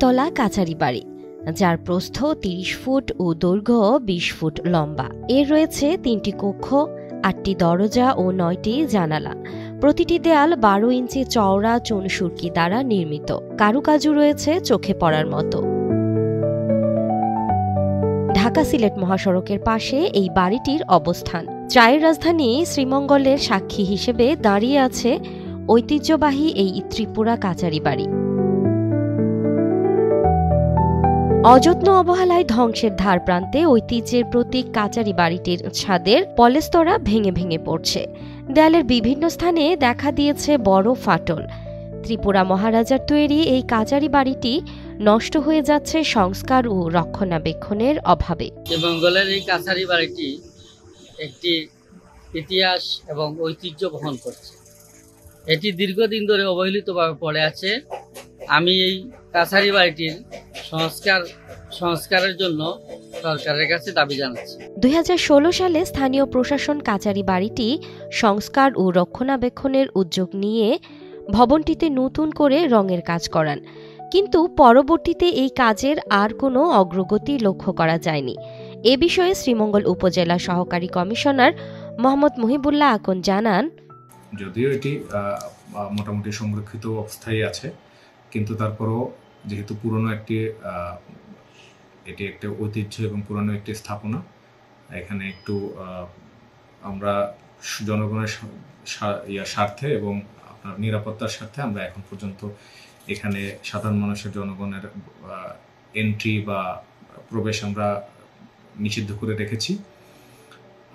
তলা কাচারি বাড়ি, যার প্রস্থ ৩০ ফুট ও দৈর্ঘ্য ২০ ফুট লম্বা। এর রয়েছে ৩টি কক্ষ, ৮টি দরজা ও ৯টি জানালা। প্রতিটি দেয়াল ১২ ইঞ্চি চওড়া চুনসুরকি দ্বারা নির্মিত। কারুকাজু রয়েছে চোখে পড়ার মতো। ঢাকা সিলেট মহাসড়কের পাশে এই বাড়িটির অবস্থান। চায়ের রাজধানী শ্রীমঙ্গলের সাক্ষী হিসেবে দাঁড়িয়ে আছে ঐতিহ্যবাহী এই ত্রিপুরা কাচারি বাড়ি। অযত্ন অবহেলায় ধ্বংসের ধার প্রান্তে ঐতিহ্যের প্রতীক কাচারি বাড়িটির ছাদের পলেস্তরা ভেঙে ভেঙে পড়ছে। দেয়ালের বিভিন্ন স্থানে দেখা দিয়েছে বড় ফাটল। ত্রিপুরা মহারাজার তৈরি এই কাচারি বাড়িটি নষ্ট হয়ে যাচ্ছে সংস্কার ও রক্ষণাবেক্ষণের অভাবে। শ্রীমঙ্গলের এই কাচারি বাড়িটি একটি ইতিহাস এবং ঐতিহ্য বহন করছে। এটি দীর্ঘদিন ধরে অবহেলিতভাবে পড়ে আছে। আমি এই কাছারি বাড়িটির সংস্কারের জন্য সরকারের কাছে দাবি জানাচ্ছি। ২০১৬ সালে স্থানীয় প্রশাসন কাচারি বাড়িটি সংস্কার ও রক্ষণাবেক্ষণের উদ্যোগ নিয়ে ভবনটিতে নতুন করে রঙের কাজ করান, কিন্তু পরবর্তীতে এই কাজের আর কোনো অগ্রগতি লক্ষ্য করা যায়নি। এ বিষয়ে শ্রীমঙ্গল উপজেলা সহকারী কমিশনার মোহাম্মদ মুহিবুল্লাহ আকন জানান, যদিও এটি মোটামুটি সংরক্ষিত অবস্থায় আছে, কিন্তু তারপরও যেহেতু পুরনো এটি একটা ঐতিহ্য এবং পুরনো একটি স্থাপনা, এখানে একটু আমরা জনগণের স্বার্থে এবং আপনার নিরাপত্তার স্বার্থে আমরা এখন পর্যন্ত এখানে সাধারণ মানুষের জনগণের এন্ট্রি বা প্রবেশ আমরা নিষিদ্ধ করে রেখেছি।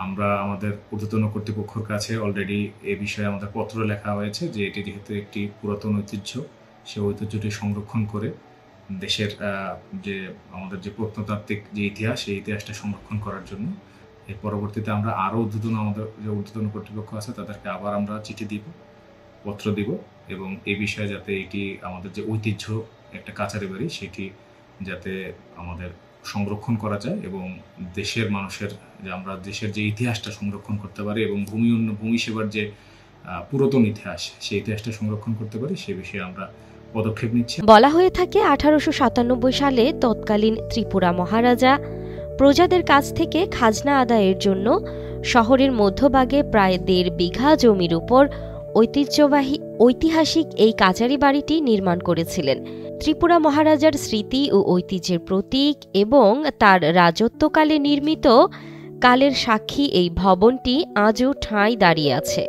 আমরা আমাদের ঊর্ধ্বতন কর্তৃপক্ষের কাছে অলরেডি এ বিষয়ে আমাদের পত্র লেখা হয়েছে যে এটি যেহেতু একটি পুরাতন ঐতিহ্য, সেই ঐতিহ্যটি সংরক্ষণ করে দেশের আমাদের যে প্রত্নতাত্ত্বিক যে ইতিহাস, সেই ইতিহাসটা সংরক্ষণ করার জন্য এর পরবর্তীতে আমরা আরও আমাদের যে ঊর্ধ্বতন কর্তৃপক্ষ আছে তাদেরকে আবার আমরা চিঠি দিব, পত্র দিব, এবং এই বিষয়ে যাতে এটি আমাদের যে ঐতিহ্য একটা কাচারি বাড়ি সেটি যাতে আমাদের সংরক্ষণ করা যায় এবং দেশের মানুষের আমরা দেশের যে ইতিহাসটা সংরক্ষণ করতে পারি এবং ভূমি সেবার যে পুরাতন ইতিহাস, সেই ইতিহাসটা সংরক্ষণ করতে পারি, সে বিষয়ে আমরা পদক্ষেপ নিচ্ছি। বলা হয়ে থাকে 1897 সালে তৎকালীন ত্রিপুরা মহারাজা প্রজাদের কাছ থেকে খাজনা আদায়ের জন্য শহরের মধ্যভাগে প্রায় 1.5 বিঘা জমির উপর ঐতিহাসিক এই কাচারি বাড়িটি নির্মাণ করেছিলেন। ত্রিপুরা মহারাজার স্মৃতি ও ঐতিহ্যের প্রতীক এবং তার রাজত্বকালে নির্মিত কালের সাক্ষী এই ভবনটি আজও ঠাঁই দাঁড়িয়ে আছে।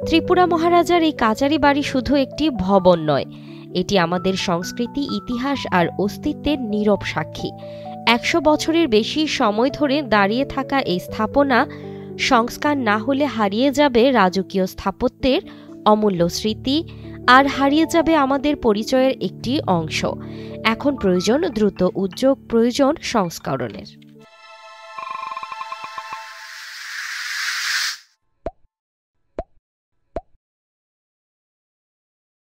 ত্রিপুরা মহারাজার এই কাচারি বাড়ি শুধু একটি ভবন নয়, এটি আমাদের সংস্কৃতি, ইতিহাস আর অস্তিত্বের নীরব সাক্ষী। 100 বছরের বেশি সময় ধরে দাঁড়িয়ে থাকা এই স্থাপনা সংস্কার না হলে হারিয়ে যাবে রাজকীয় স্থাপত্যের অমূল্য স্মৃতি, আর হারিয়ে যাবে আমাদের পরিচয়ের একটি অংশ। এখন প্রয়োজন দ্রুত উদ্যোগ, প্রয়োজন সংস্করণের।